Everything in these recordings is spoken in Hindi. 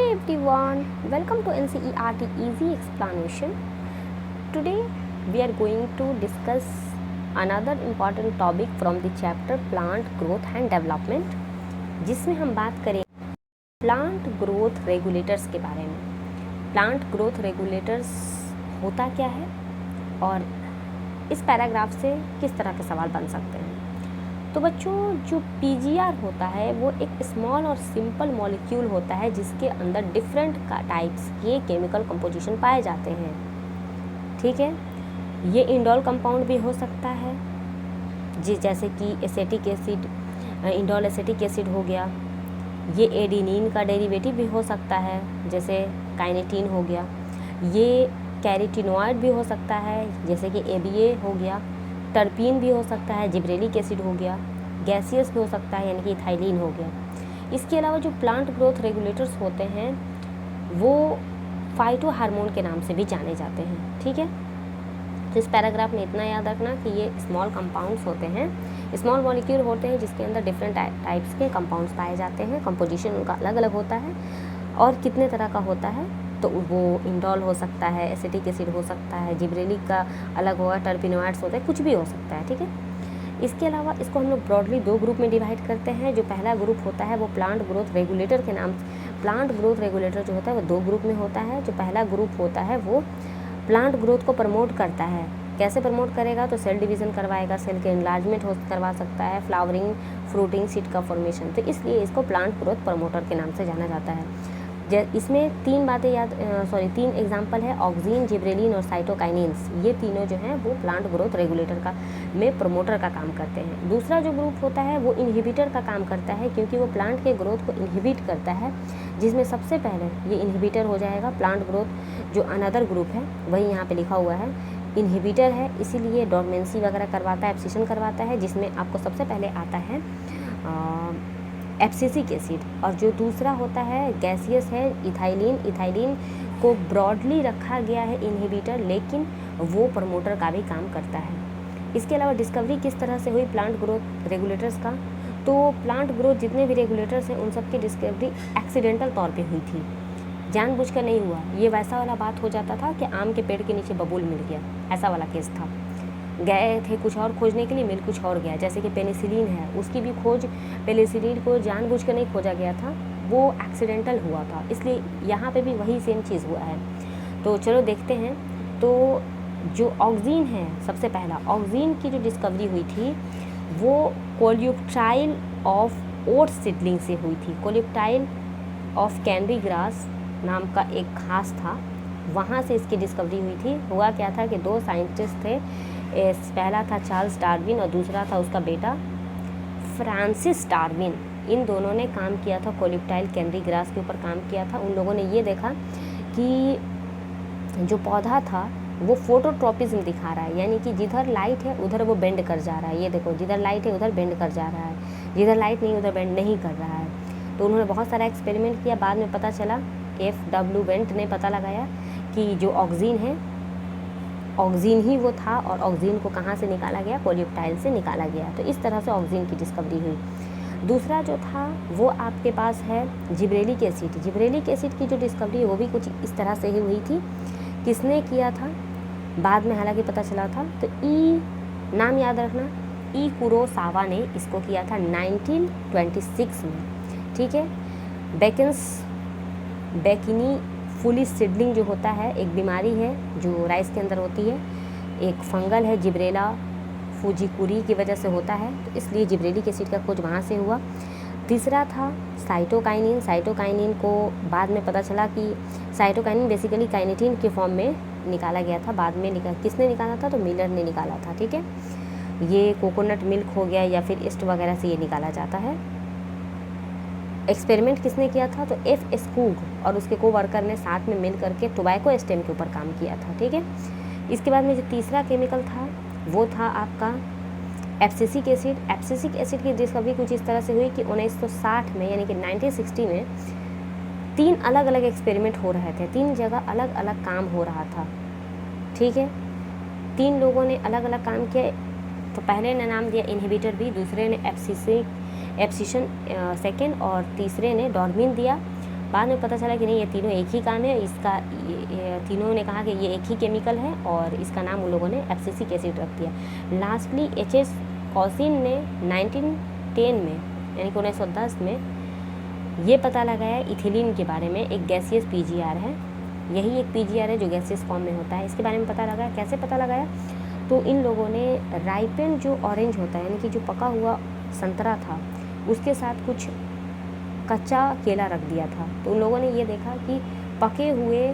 everyone, welcome to NCERT Easy Explanation. Today we are going to discuss another important topic from the chapter Plant Growth and Development, जिसमें हम बात करें प्लांट ग्रोथ रेगुलेटर्स के बारे में। प्लांट ग्रोथ रेगुलेटर्स होता क्या है और इस पैराग्राफ से किस तरह के सवाल बन सकते हैं। तो बच्चों, जो पीजीआर होता है वो एक स्मॉल और सिंपल मॉलिक्यूल होता है जिसके अंदर डिफरेंट टाइप्स के केमिकल कंपोजिशन पाए जाते हैं। ठीक है, ये इंडोल कंपाउंड भी हो सकता है जैसे कि acetic acid, indole acetic acid हो गया। ये एडिनिन का डेरिवेटिव भी हो सकता है जैसे काइनेटीन हो गया। ये कैरोटीनॉइड भी हो सकता है जैसे कि एबीए हो गया। टर्पीन भी हो सकता है, जिब्रेलिक एसिड हो गया। गैसियस भी हो सकता है यानी कि इथाइलिन हो गया। इसके अलावा जो प्लांट ग्रोथ रेगुलेटर्स होते हैं वो फाइटो हार्मोन के नाम से भी जाने जाते हैं। ठीक है, तो इस पैराग्राफ में इतना याद रखना कि ये स्मॉल कंपाउंड्स होते हैं, स्मॉल मॉलिक्यूल होते हैं जिसके अंदर डिफरेंट टाइप्स के कंपाउंड्स पाए जाते हैं। कंपोजिशन उनका अलग अलग होता है और कितने तरह का होता है, तो वो इंडोल हो सकता है, एसिटिक एसिड हो सकता है, जिब्रेलिक का अलग होगा, टर्पिनोइड्स होते हैं, कुछ भी हो सकता है। ठीक है, इसके अलावा इसको हम लोग ब्रॉडली दो ग्रुप में डिवाइड करते हैं। जो पहला ग्रुप होता है वो प्लांट ग्रोथ रेगुलेटर के नाम, प्लांट ग्रोथ रेगुलेटर जो होता है वो दो ग्रुप में होता है। जो पहला ग्रुप होता है वो प्लांट ग्रोथ को प्रमोट करता है। कैसे प्रमोट करेगा, तो सेल डिवीज़न करवाएगा, सेल के एनलार्जमेंट करवा सकता है, फ्लावरिंग, फ्रूटिंग, सीड का फॉर्मेशन। तो इसलिए इसको प्लांट ग्रोथ प्रमोटर के नाम से जाना जाता है। इसमें तीन एग्जाम्पल है, ऑक्सीन, जिब्रेलिन और साइटोकाइनिन्स। ये तीनों जो हैं वो प्लांट ग्रोथ रेगुलेटर का में प्रमोटर का काम करते हैं। दूसरा जो ग्रुप होता है वो इनहिबिटर का काम करता है क्योंकि वो प्लांट के ग्रोथ को इनहिबिट करता है, जिसमें सबसे पहले ये इनहिबिटर हो जाएगा। प्लांट ग्रोथ जो अनदर ग्रुप है वही यहाँ पे लिखा हुआ है, इनहिबिटर है, इसीलिए डोरमेंसी वगैरह करवाता है, एब्सिशन करवाता है, जिसमें आपको सबसे पहले आता है एब्सिसिक एसिड। और जो दूसरा होता है गैसियस है, इथाइलिन को ब्रॉडली रखा गया है इनहिबिटर, लेकिन वो प्रमोटर का भी काम करता है। इसके अलावा डिस्कवरी किस तरह से हुई प्लांट ग्रोथ रेगुलेटर्स का, तो प्लांट ग्रोथ जितने भी रेगुलेटर्स हैं उन सब की डिस्कवरी एक्सीडेंटल तौर पे हुई थी, जानबूझकर नहीं हुआ। ये वैसा वाला बात हो जाता था कि आम के पेड़ के नीचे बबूल मिल गया, ऐसा वाला केस था। गए थे कुछ और खोजने के लिए, मिल कुछ और गया। जैसे कि पेनिसिलिन है, उसकी भी खोज पेनिसिलिन को जानबूझकर नहीं खोजा गया था, वो एक्सीडेंटल हुआ था। इसलिए यहाँ पे भी वही सेम चीज़ हुआ है। तो चलो देखते हैं। तो जो ऑक्सीन है, सबसे पहला ऑक्सीन की जो डिस्कवरी हुई थी वो कोल्यूप्टाइल ऑफ ओट सीडलिंग से हुई थी। कोल्यूप्टाइल ऑफ कैनरी ग्रास नाम का एक घास था, वहाँ से इसकी डिस्कवरी हुई थी। हुआ क्या था कि दो साइंटिस्ट थे, पहला था चार्ल्स डार्विन और दूसरा था उसका बेटा फ्रांसिस डार्विन। इन दोनों ने काम किया था, कोल्यूप्टाइल कैनरी ग्रास के ऊपर काम किया था। उन लोगों ने ये देखा कि जो पौधा था वो फोटोट्रोपिज्म दिखा रहा है, यानी कि जिधर लाइट है उधर वो बेंड कर जा रहा है। ये देखो, जिधर लाइट है उधर बेंड कर जा रहा है, जिधर लाइट नहीं उधर बेंड नहीं कर रहा है। तो उन्होंने बहुत सारा एक्सपेरिमेंट किया। बाद में पता चला, F.W. वेंट ने पता लगाया कि जो ऑक्सीन है, ऑक्सीन ही वो था, और ऑक्सीन को कहाँ से निकाला गया, कोल्यूप्टाइल से निकाला गया। तो इस तरह से ऑक्सीन की डिस्कवरी हुई। दूसरा जो था वो आपके पास है जिब्रेलिक एसिड। जिब्रेलिक एसिड की जो डिस्कवरी है वो भी कुछ इस तरह से ही हुई थी। किसने किया था, बाद में हालांकि पता चला था। तो नाम याद रखना, ई कुरोसावा ने इसको किया था 1926 में। ठीक है, बेकिनी फुली सीडलिंग जो होता है एक बीमारी है जो राइस के अंदर होती है, एक फंगल है, जिब्रेला फुजिकुरी की वजह से होता है, तो इसलिए जिब्रेलिक एसिड का खोज वहाँ से हुआ। तीसरा था साइटोकाइनिन। साइटोकाइनिन को बाद में पता चला कि साइटोकाइनिन बेसिकली काइनेटीन के फॉर्म में निकाला गया था। बाद में किसने निकाला था, तो मिलर ने निकाला था। ठीक है, ये कोकोनट मिल्क हो गया या फिर ईस्ट वगैरह से ये निकाला जाता है। एक्सपेरिमेंट किसने किया था, तो F. स्कूग और उसके को वर्कर ने साथ में मिल करके टोबैको स्टेम के ऊपर काम किया था। ठीक है, इसके बाद में जो तीसरा केमिकल था वो था आपका एब्सिसिक एसिड। एब्सिसिक एसिड की डिस्कवरी कुछ इस तरह से हुई कि 1960 में, यानी कि 1960 में 3 अलग अलग एक्सपेरिमेंट हो रहे थे, 3 जगह अलग अलग काम हो रहा था। ठीक है, 3 लोगों ने अलग अलग काम किया। तो पहले ने नाम दिया इनहिबिटर बी, दूसरे ने एब्सिशन सेकेंड, और तीसरे ने डॉर्मिन दिया। बाद में पता चला कि नहीं, ये तीनों एक ही कान है, इसका तीनों ने कहा कि ये एक ही केमिकल है और इसका नाम उन लोगों ने एब्सिसिक एसिड रख दिया। Lastly HS. कॉसिन ने 1910 में यानी कि 1910 में ये पता लगाया इथिलीन के बारे में, एक गैसियस पीजीआर है, यही एक पीजीआर है जो गैसियस फॉर्म में होता है। इसके बारे में पता लगाया, कैसे पता लगाया, तो इन लोगों ने राइपेंड जो ऑरेंज होता है यानी कि जो पका हुआ संतरा था उसके साथ कुछ कच्चा केला रख दिया था। तो उन लोगों ने ये देखा कि पके हुए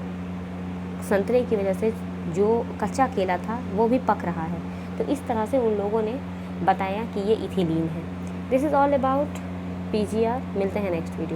संतरे की वजह से जो कच्चा केला था वो भी पक रहा है। तो इस तरह से उन लोगों ने बताया कि ये इथिलीन है। This is all about PGR. मिलते हैं नेक्स्ट वीडियो।